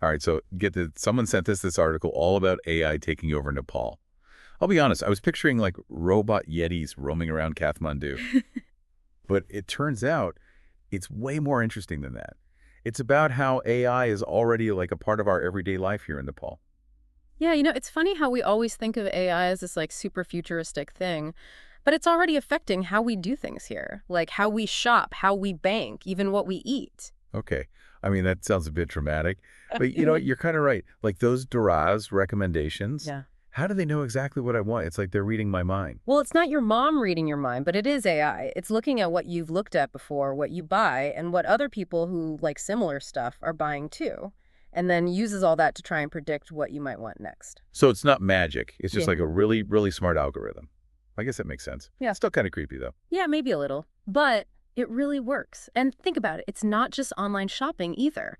All right, so get the someone sent us this article all about AI taking over Nepal. I'll be honest, I was picturing like robot yetis roaming around Kathmandu, but it turns out it's way more interesting than that. It's about how AI is already like a part of our everyday life here in Nepal. Yeah, it's funny how we always think of AI as this like super futuristic thing, but it's already affecting how we do things here, like how we shop, how we bank, even what we eat. Okay. I mean, that sounds a bit dramatic, but you know what? You're kind of right. Like those Duraz recommendations, Yeah. how do they know exactly what I want? It's like they're reading my mind. Well, it's not your mom reading your mind, but it is AI. It's looking at what you've looked at before, what you buy, and what other people who like similar stuff are buying too, and then uses all that to try and predict what you might want next. So it's not magic. It's just Yeah. like a really, really smart algorithm. I guess that makes sense. Yeah. Still kind of creepy, though. Yeah, maybe a little, but it really works. And think about it, it's not just online shopping either.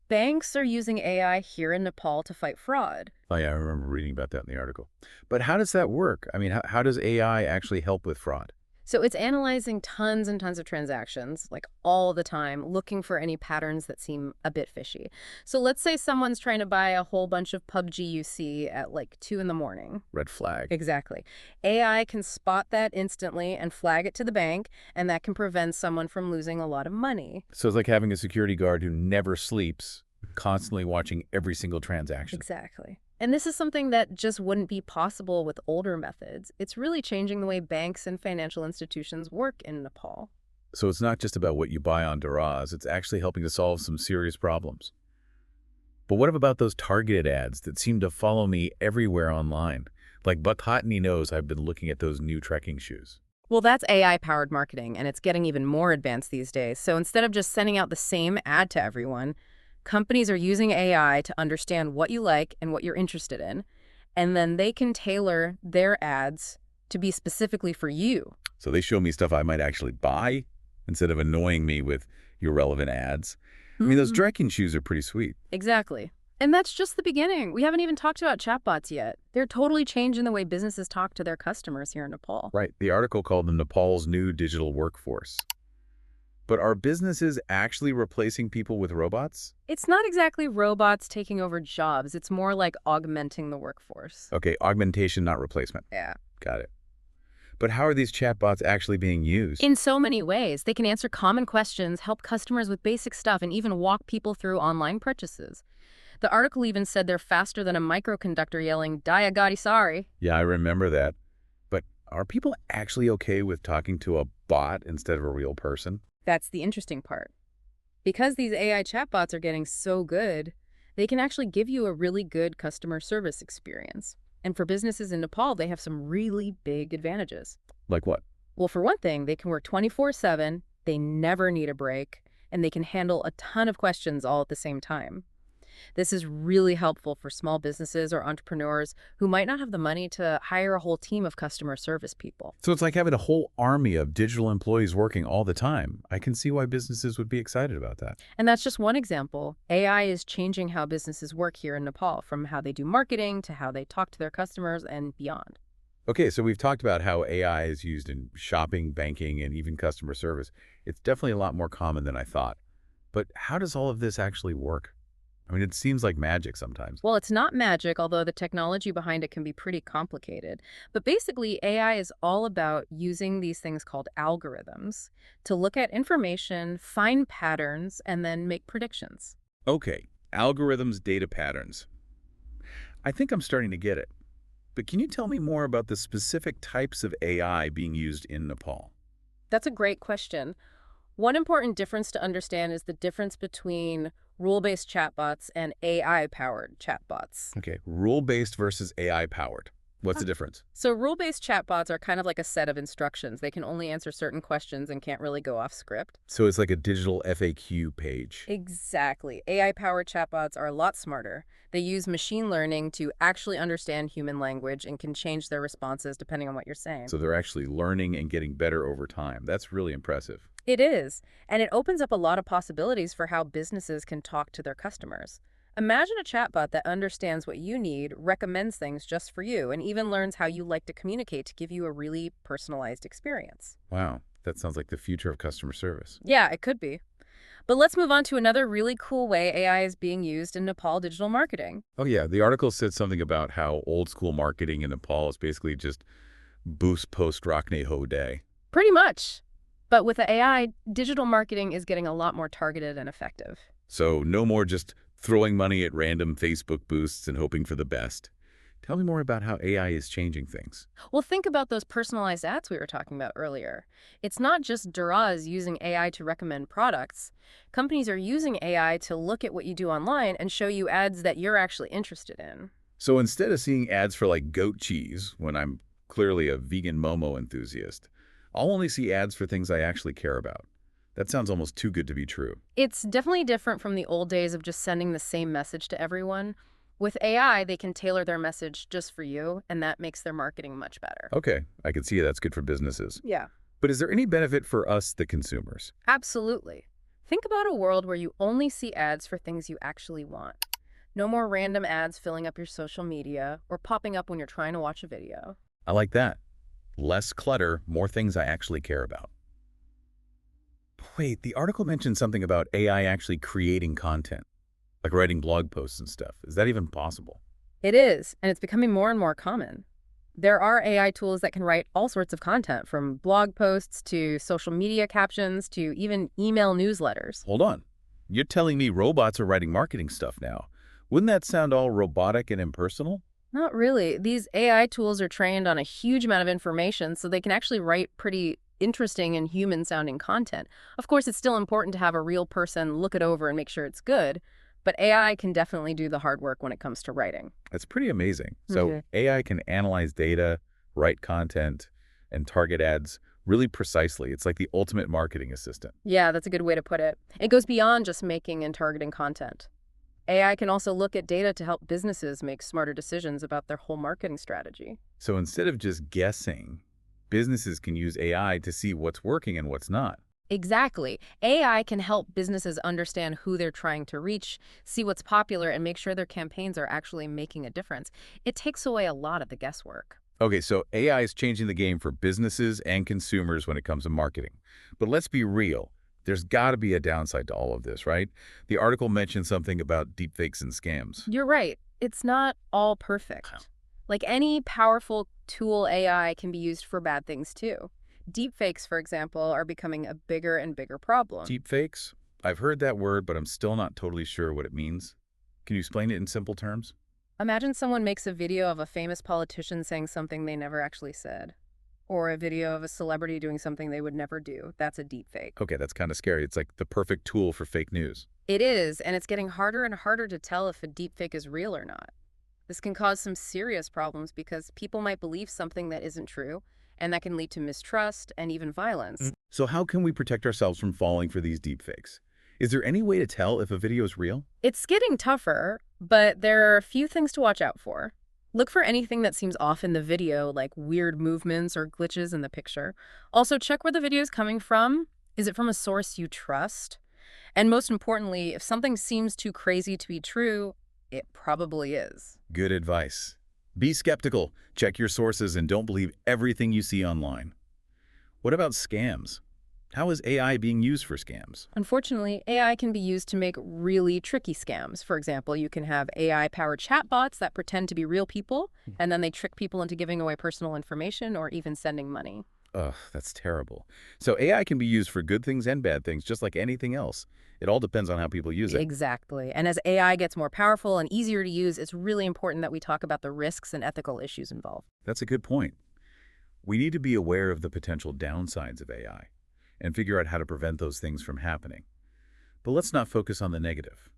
Banks are using AI here in Nepal to fight fraud. Oh, yeah, I remember reading about that in the article. But how does that work? I mean, how does AI actually help with fraud? So it's analyzing tons and tons of transactions, like all the time, looking for any patterns that seem a bit fishy. So let's say someone's trying to buy a whole bunch of PUBG UC at like 2 in the morning. Red flag. Exactly. AI can spot that instantly and flag it to the bank, and that can prevent someone from losing a lot of money. So it's like having a security guard who never sleeps, constantly watching every single transaction. Exactly. And this is something that just wouldn't be possible with older methods. It's really changing the way banks and financial institutions work in Nepal. So it's not just about what you buy on Daraz, it's actually helping to solve some serious problems. But what about those targeted ads that seem to follow me everywhere online? Like Bhatani knows I've been looking at those new trekking shoes. Well, that's AI-powered marketing, and it's getting even more advanced these days. So instead of just sending out the same ad to everyone, companies are using AI to understand what you like and what you're interested in, and then they can tailor their ads to be specifically for you. So they show me stuff I might actually buy instead of annoying me with irrelevant ads. I mean, those trekking shoes are pretty sweet. Exactly. And that's just the beginning. We haven't even talked about chatbots yet. They're totally changing the way businesses talk to their customers here in Nepal. Right. The article called them Nepal's new digital workforce. But are businesses actually replacing people with robots? It's not exactly robots taking over jobs. It's more like augmenting the workforce. Okay, augmentation, not replacement. Yeah. Got it. But how are these chatbots actually being used? In so many ways, they can answer common questions, help customers with basic stuff, and even walk people through online purchases. The article even said they're faster than a microconductor yelling, "Diagati sorry." Yeah, I remember that. But are people actually okay with talking to a bot instead of a real person? That's the interesting part. Because these AI chatbots are getting so good, they can actually give you a really good customer service experience. And for businesses in Nepal, they have some really big advantages. Like what? Well, for one thing, they can work 24/7, they never need a break, and they can handle a ton of questions all at the same time. This is really helpful for small businesses or entrepreneurs who might not have the money to hire a whole team of customer service people. So it's like having a whole army of digital employees working all the time. I can see why businesses would be excited about that. And that's just one example. AI is changing how businesses work here in Nepal, from how they do marketing to how they talk to their customers and beyond. Okay, so we've talked about how AI is used in shopping, banking, and even customer service. It's definitely a lot more common than I thought. But how does all of this actually work? I mean, it seems like magic sometimes. Well, it's not magic, although the technology behind it can be pretty complicated. But basically, AI is all about using these things called algorithms to look at information, find patterns, and then make predictions. Okay, algorithms, data patterns. I think I'm starting to get it. But can you tell me more about the specific types of AI being used in Nepal? That's a great question. One important difference to understand is the difference between rule-based chatbots and AI-powered chatbots. Okay, rule-based versus AI-powered. What's the difference? So rule-based chatbots are kind of like a set of instructions. They can only answer certain questions and can't really go off script. So it's like a digital FAQ page. Exactly. AI-powered chatbots are a lot smarter. They use machine learning to actually understand human language and can change their responses depending on what you're saying. So they're actually learning and getting better over time. That's really impressive. It is, and it opens up a lot of possibilities for how businesses can talk to their customers. Imagine a chatbot that understands what you need, recommends things just for you, and even learns how you like to communicate to give you a really personalized experience. Wow, that sounds like the future of customer service. Yeah, it could be. But let's move on to another really cool way AI is being used in Nepal digital marketing. Oh, yeah. The article said something about how old school marketing in Nepal is basically just boost post Rakne Ho Day. Pretty much. But with the AI, digital marketing is getting a lot more targeted and effective. So no more just throwing money at random Facebook boosts and hoping for the best. Tell me more about how AI is changing things. Well, think about those personalized ads we were talking about earlier. It's not just Duraz using AI to recommend products. Companies are using AI to look at what you do online and show you ads that you're actually interested in. So instead of seeing ads for like goat cheese when I'm clearly a vegan Momo enthusiast, I'll only see ads for things I actually care about. That sounds almost too good to be true. It's definitely different from the old days of just sending the same message to everyone. With AI, they can tailor their message just for you, and that makes their marketing much better. Okay, I can see that's good for businesses. Yeah. But is there any benefit for us, the consumers? Absolutely. Think about a world where you only see ads for things you actually want. No more random ads filling up your social media or popping up when you're trying to watch a video. I like that. Less clutter, more things I actually care about. Wait, the article mentioned something about AI actually creating content, like writing blog posts and stuff. Is that even possible? It is, and it's becoming more and more common. There are AI tools that can write all sorts of content, from blog posts to social media captions to even email newsletters. Hold on. You're telling me robots are writing marketing stuff now. Wouldn't that sound all robotic and impersonal? Not really. These AI tools are trained on a huge amount of information, so they can actually write pretty interesting and human-sounding content. Of course, it's still important to have a real person look it over and make sure it's good, but AI can definitely do the hard work when it comes to writing. That's pretty amazing. So AI can analyze data, write content, and target ads really precisely. It's like the ultimate marketing assistant. Yeah, that's a good way to put it. It goes beyond just making and targeting content. AI can also look at data to help businesses make smarter decisions about their whole marketing strategy. So instead of just guessing, businesses can use AI to see what's working and what's not. Exactly. AI can help businesses understand who they're trying to reach, see what's popular, and make sure their campaigns are actually making a difference. It takes away a lot of the guesswork. Okay, so AI is changing the game for businesses and consumers when it comes to marketing. But let's be real. There's got to be a downside to all of this, right? The article mentioned something about deepfakes and scams. You're right. It's not all perfect. Like any powerful tool, AI can be used for bad things too. Deepfakes, for example, are becoming a bigger and bigger problem. Deepfakes? I've heard that word, but I'm still not totally sure what it means. Can you explain it in simple terms? Imagine someone makes a video of a famous politician saying something they never actually said, or a video of a celebrity doing something they would never do. That's a deepfake. Okay, that's kind of scary. It's like the perfect tool for fake news. It is, and it's getting harder and harder to tell if a deepfake is real or not. This can cause some serious problems because people might believe something that isn't true, and that can lead to mistrust and even violence. So how can we protect ourselves from falling for these deepfakes? Is there any way to tell if a video is real? It's getting tougher, but there are a few things to watch out for. Look for anything that seems off in the video, like weird movements or glitches in the picture. Also, check where the video is coming from. Is it from a source you trust? And most importantly, if something seems too crazy to be true, it probably is. Good advice. Be skeptical, check your sources, and don't believe everything you see online. What about scams? How is AI being used for scams? Unfortunately, AI can be used to make really tricky scams. For example, you can have AI-powered chatbots that pretend to be real people, and then they trick people into giving away personal information or even sending money. Ugh, that's terrible. So AI can be used for good things and bad things, just like anything else. It all depends on how people use it. Exactly. And as AI gets more powerful and easier to use, it's really important that we talk about the risks and ethical issues involved. That's a good point. We need to be aware of the potential downsides of AI and figure out how to prevent those things from happening. But let's not focus on the negative.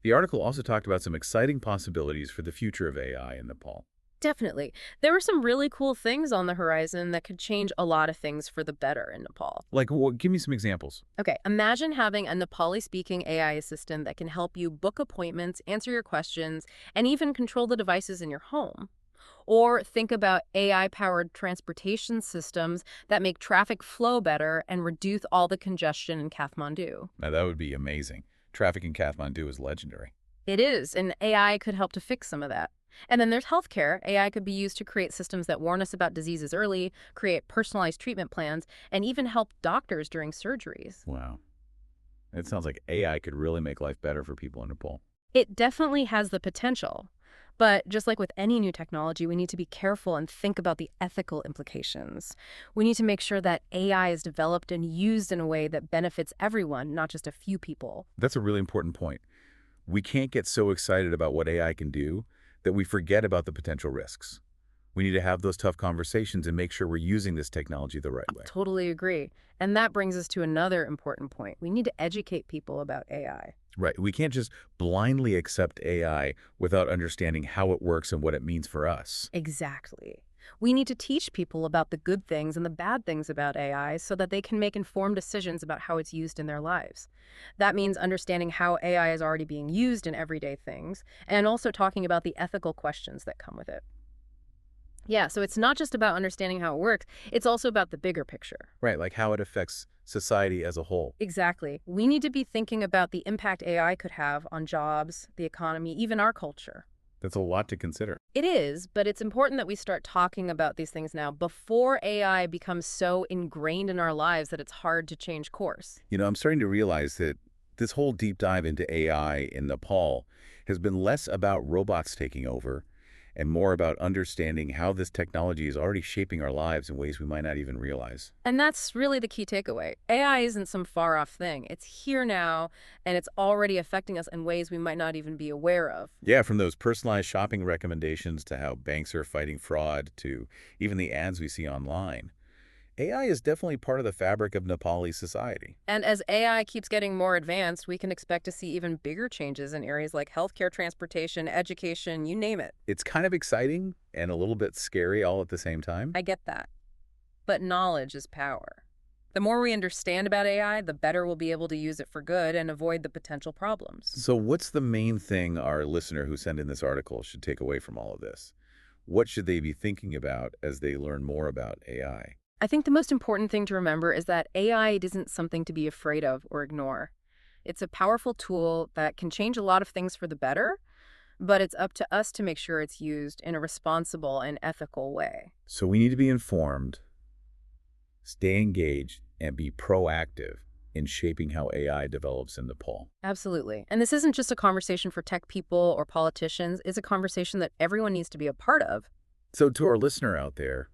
The article also talked about some exciting possibilities for the future of AI in Nepal. Definitely. There were some really cool things on the horizon that could change a lot of things for the better in Nepal. Like, give me some examples. Okay, imagine having a Nepali-speaking AI assistant that can help you book appointments, answer your questions, and even control the devices in your home. Or think about AI-powered transportation systems that make traffic flow better and reduce all the congestion in Kathmandu. Now, that would be amazing. Traffic in Kathmandu is legendary. It is, and AI could help to fix some of that. And then there's healthcare. AI could be used to create systems that warn us about diseases early, create personalized treatment plans, and even help doctors during surgeries. Wow. It sounds like AI could really make life better for people in Nepal. It definitely has the potential. But just like with any new technology, we need to be careful and think about the ethical implications. We need to make sure that AI is developed and used in a way that benefits everyone, not just a few people. That's a really important point. We can't get so excited about what AI can do that we forget about the potential risks. We need to have those tough conversations and make sure we're using this technology the right way. Totally agree. And that brings us to another important point. We need to educate people about AI. Right. We can't just blindly accept AI without understanding how it works and what it means for us. Exactly. We need to teach people about the good things and the bad things about AI so that they can make informed decisions about how it's used in their lives. That means understanding how AI is already being used in everyday things and also talking about the ethical questions that come with it. Yeah, so it's not just about understanding how it works, it's also about the bigger picture. Right, like how it affects society as a whole. Exactly. We need to be thinking about the impact AI could have on jobs, the economy, even our culture. That's a lot to consider. It is, but it's important that we start talking about these things now before AI becomes so ingrained in our lives that it's hard to change course. I'm starting to realize that this whole deep dive into AI in Nepal has been less about robots taking over and more about understanding how this technology is already shaping our lives in ways we might not even realize. And that's really the key takeaway. AI isn't some far-off thing. It's here now, and it's already affecting us in ways we might not even be aware of. Yeah, from those personalized shopping recommendations to how banks are fighting fraud to even the ads we see online. AI is definitely part of the fabric of Nepali society. And as AI keeps getting more advanced, we can expect to see even bigger changes in areas like healthcare, transportation, education, you name it. It's kind of exciting and a little bit scary all at the same time. I get that. But knowledge is power. The more we understand about AI, the better we'll be able to use it for good and avoid the potential problems. So what's the main thing our listener who sent in this article should take away from all of this? What should they be thinking about as they learn more about AI? I think the most important thing to remember is that AI isn't something to be afraid of or ignore. It's a powerful tool that can change a lot of things for the better, but it's up to us to make sure it's used in a responsible and ethical way. So we need to be informed, stay engaged, and be proactive in shaping how AI develops in Nepal. Absolutely. And this isn't just a conversation for tech people or politicians. It's a conversation that everyone needs to be a part of. So to our listener out there,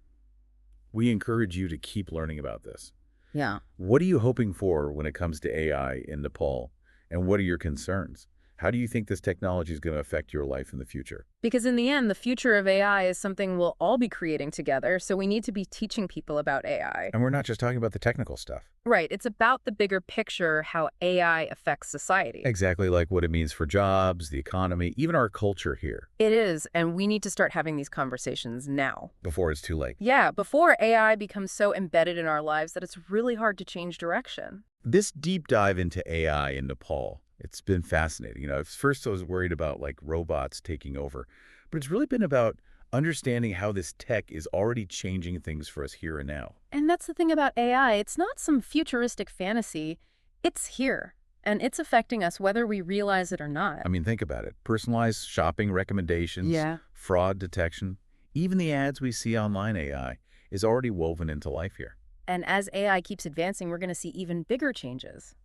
we encourage you to keep learning about this. Yeah. What are you hoping for when it comes to AI in Nepal? And what are your concerns? How do you think this technology is going to affect your life in the future? Because in the end, the future of AI is something we'll all be creating together, so we need to be teaching people about AI. And we're not just talking about the technical stuff. Right. It's about the bigger picture, how AI affects society. Exactly, like what it means for jobs, the economy, even our culture here. It is, and we need to start having these conversations now. Before it's too late. Yeah, before AI becomes so embedded in our lives that it's really hard to change direction. This deep dive into AI in Nepal, it's been fascinating. At first I was worried about like robots taking over, but it's really been about understanding how this tech is already changing things for us here and now. And that's the thing about AI. It's not some futuristic fantasy. It's here, and it's affecting us whether we realize it or not. I mean, think about it. Personalized shopping recommendations, fraud detection, even the ads we see online AI is already woven into life here. And as AI keeps advancing, we're going to see even bigger changes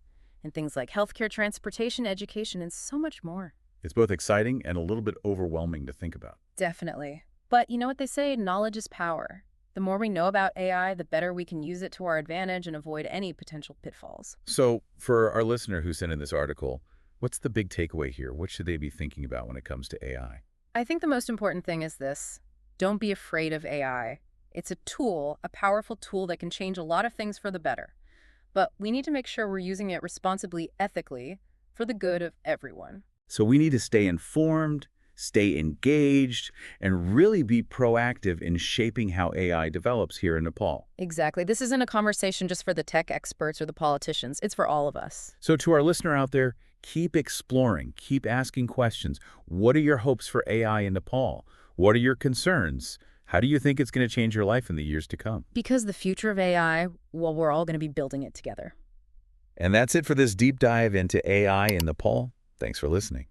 in things like healthcare, transportation, education, and so much more. It's both exciting and a little bit overwhelming to think about. Definitely. But you know what they say? Knowledge is power. The more we know about AI, the better we can use it to our advantage and avoid any potential pitfalls. So for our listener who sent in this article, what's the big takeaway here? What should they be thinking about when it comes to AI? I think the most important thing is this. Don't be afraid of AI. It's a tool, a powerful tool that can change a lot of things for the better. But we need to make sure we're using it responsibly, ethically, for the good of everyone. So we need to stay informed, stay engaged, and really be proactive in shaping how AI develops here in Nepal. Exactly. This isn't a conversation just for the tech experts or the politicians. It's for all of us. So to our listener out there, keep exploring, keep asking questions. What are your hopes for AI in Nepal? What are your concerns? How do you think it's going to change your life in the years to come? Because the future of AI, well, we're all going to be building it together. And that's it for this deep dive into AI in Nepal. Thanks for listening.